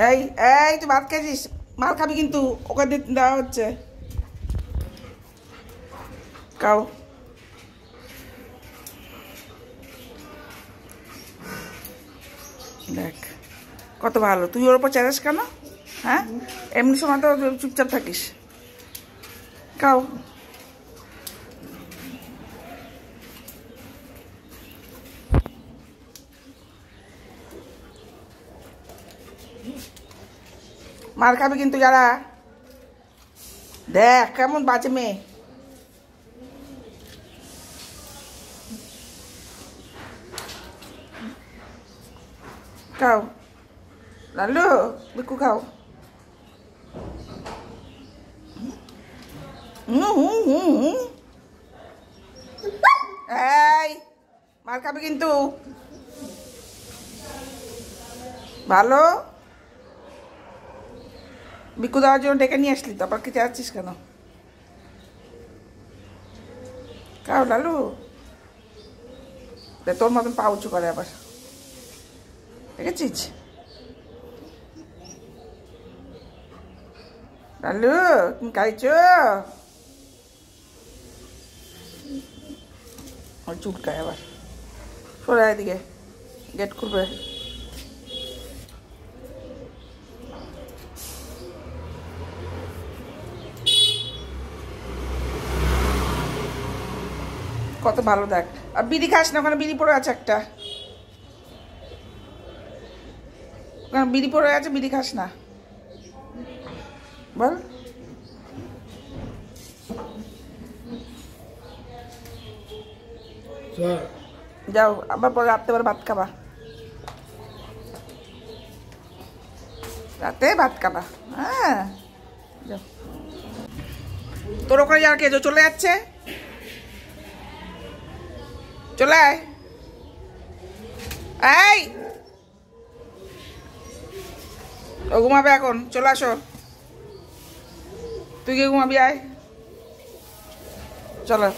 এই এই তুই ভাত খাইছিস, মার খাবি কিন্তু, ওকে দেওয়া হচ্ছে। খাও। দেখ কত ভালো, তুই ওর উপর চ্যালেঞ্জ কেন? হ্যাঁ, এমনি সময় তো চুপচাপ থাকিস। খাও। মার খাবি কিন্তু যারা। দেখ কেমন বাজে মেয়ে। খাও লালু, বিকু খাও। এই মার খাবি কিন্তু। ভালো বিকু দেওয়ার জন্য ডেকে নিয়ে আসলি তো, আবার কি চাচ্ছিস কেন? খাও লালু। তোর মতন পা উঁচু করে আবার, দেখেছিস? লালু তুমি খাইছ? চুলকায় আবার, সরে এদিকে, গেট খুলবে। কত ভালো দেখ। আর বিড়ি খাস না? ওখানে বিড়ি পড়ে আছে একটা, ওখানে বিড়ি পড়ে আছে, বিড়ি খাস না বল? যাও আবার পরে রাত্রে ভাত খাবা, রাতে ভাত খাবা। হ্যাঁ যাও। তোর ওখানে যাওয়ার কে চলে যাচ্ছে? চলে আয়। এই ও ঘুমাবে এখন, চলে আসো। তুই গিয়ে ঘুমাবি, আয় চলো।